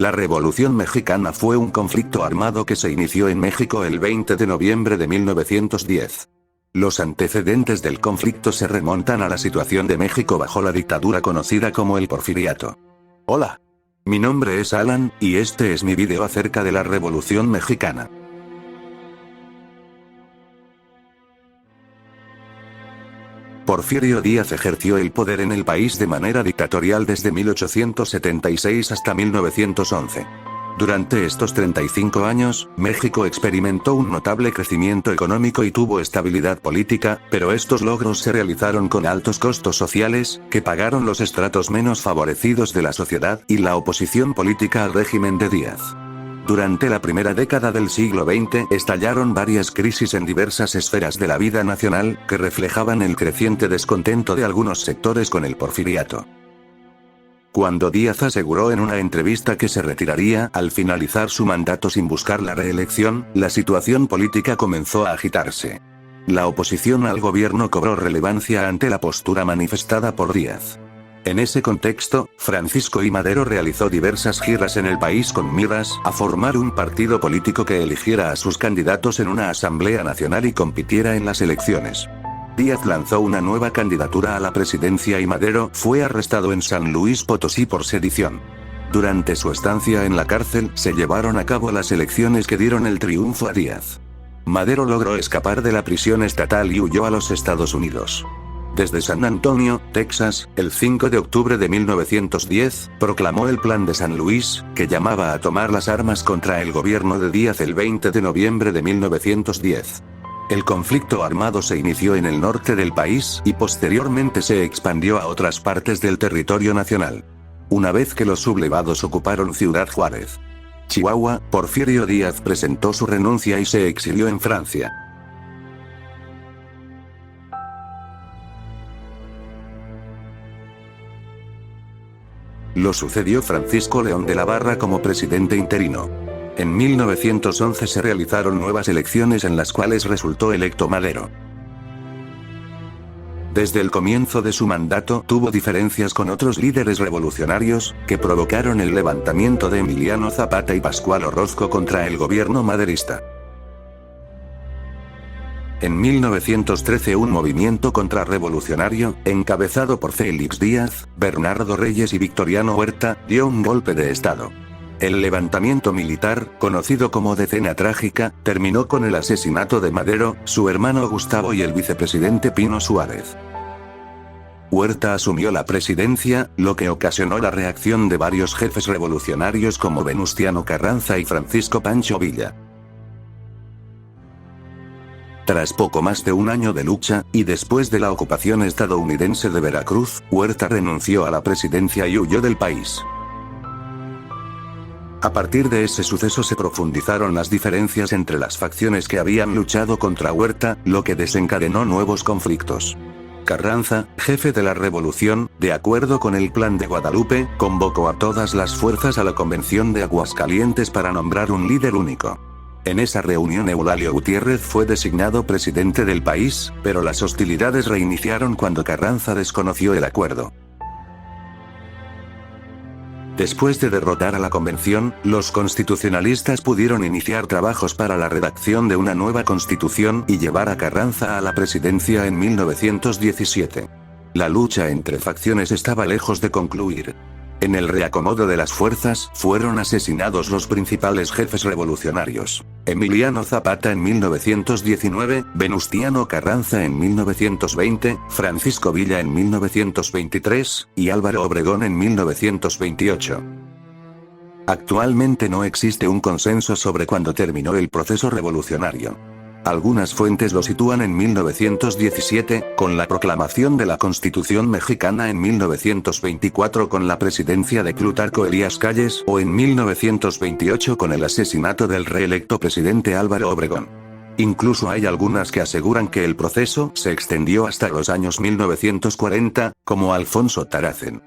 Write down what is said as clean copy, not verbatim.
La Revolución Mexicana fue un conflicto armado que se inició en México el 20 de noviembre de 1910. Los antecedentes del conflicto se remontan a la situación de México bajo la dictadura conocida como el Porfiriato. Hola. Mi nombre es Alan, y este es mi video acerca de la Revolución Mexicana. Porfirio Díaz ejerció el poder en el país de manera dictatorial desde 1876 hasta 1911. Durante estos 35 años, México experimentó un notable crecimiento económico y tuvo estabilidad política, pero estos logros se realizaron con altos costos sociales, que pagaron los estratos menos favorecidos de la sociedad y la oposición política al régimen de Díaz. Durante la primera década del siglo XX estallaron varias crisis en diversas esferas de la vida nacional, que reflejaban el creciente descontento de algunos sectores con el porfiriato. Cuando Díaz aseguró en una entrevista que se retiraría al finalizar su mandato sin buscar la reelección, la situación política comenzó a agitarse. La oposición al gobierno cobró relevancia ante la postura manifestada por Díaz. En ese contexto, Francisco I. Madero realizó diversas giras en el país con miras a formar un partido político que eligiera a sus candidatos en una asamblea nacional y compitiera en las elecciones. Díaz lanzó una nueva candidatura a la presidencia y Madero fue arrestado en San Luis Potosí por sedición. Durante su estancia en la cárcel se llevaron a cabo las elecciones que dieron el triunfo a Díaz. Madero logró escapar de la prisión estatal y huyó a los Estados Unidos. Desde San Antonio, Texas, el 5 de octubre de 1910, proclamó el Plan de San Luis, que llamaba a tomar las armas contra el gobierno de Díaz el 20 de noviembre de 1910. El conflicto armado se inició en el norte del país y posteriormente se expandió a otras partes del territorio nacional. Una vez que los sublevados ocuparon Ciudad Juárez, Chihuahua, Porfirio Díaz presentó su renuncia y se exilió en Francia. Lo sucedió Francisco León de la Barra como presidente interino. En 1911 se realizaron nuevas elecciones en las cuales resultó electo Madero. Desde el comienzo de su mandato tuvo diferencias con otros líderes revolucionarios, que provocaron el levantamiento de Emiliano Zapata y Pascual Orozco contra el gobierno maderista. En 1913 un movimiento contrarrevolucionario, encabezado por Félix Díaz, Bernardo Reyes y Victoriano Huerta, dio un golpe de estado. El levantamiento militar, conocido como Decena Trágica, terminó con el asesinato de Madero, su hermano Gustavo y el vicepresidente Pino Suárez. Huerta asumió la presidencia, lo que ocasionó la reacción de varios jefes revolucionarios como Venustiano Carranza y Francisco Pancho Villa. Tras poco más de un año de lucha, y después de la ocupación estadounidense de Veracruz, Huerta renunció a la presidencia y huyó del país. A partir de ese suceso se profundizaron las diferencias entre las facciones que habían luchado contra Huerta, lo que desencadenó nuevos conflictos. Carranza, jefe de la revolución, de acuerdo con el Plan de Guadalupe, convocó a todas las fuerzas a la Convención de Aguascalientes para nombrar un líder único. En esa reunión Eulalio Gutiérrez fue designado presidente del país, pero las hostilidades reiniciaron cuando Carranza desconoció el acuerdo. Después de derrotar a la convención, los constitucionalistas pudieron iniciar trabajos para la redacción de una nueva constitución y llevar a Carranza a la presidencia en 1917. La lucha entre facciones estaba lejos de concluir. En el reacomodo de las fuerzas, fueron asesinados los principales jefes revolucionarios: Emiliano Zapata en 1919, Venustiano Carranza en 1920, Francisco Villa en 1923, y Álvaro Obregón en 1928. Actualmente no existe un consenso sobre cuándo terminó el proceso revolucionario. Algunas fuentes lo sitúan en 1917, con la proclamación de la Constitución mexicana en 1924 con la presidencia de Plutarco Elías Calles, o en 1928 con el asesinato del reelecto presidente Álvaro Obregón. Incluso hay algunas que aseguran que el proceso se extendió hasta los años 1940, como Alfonso Taracen.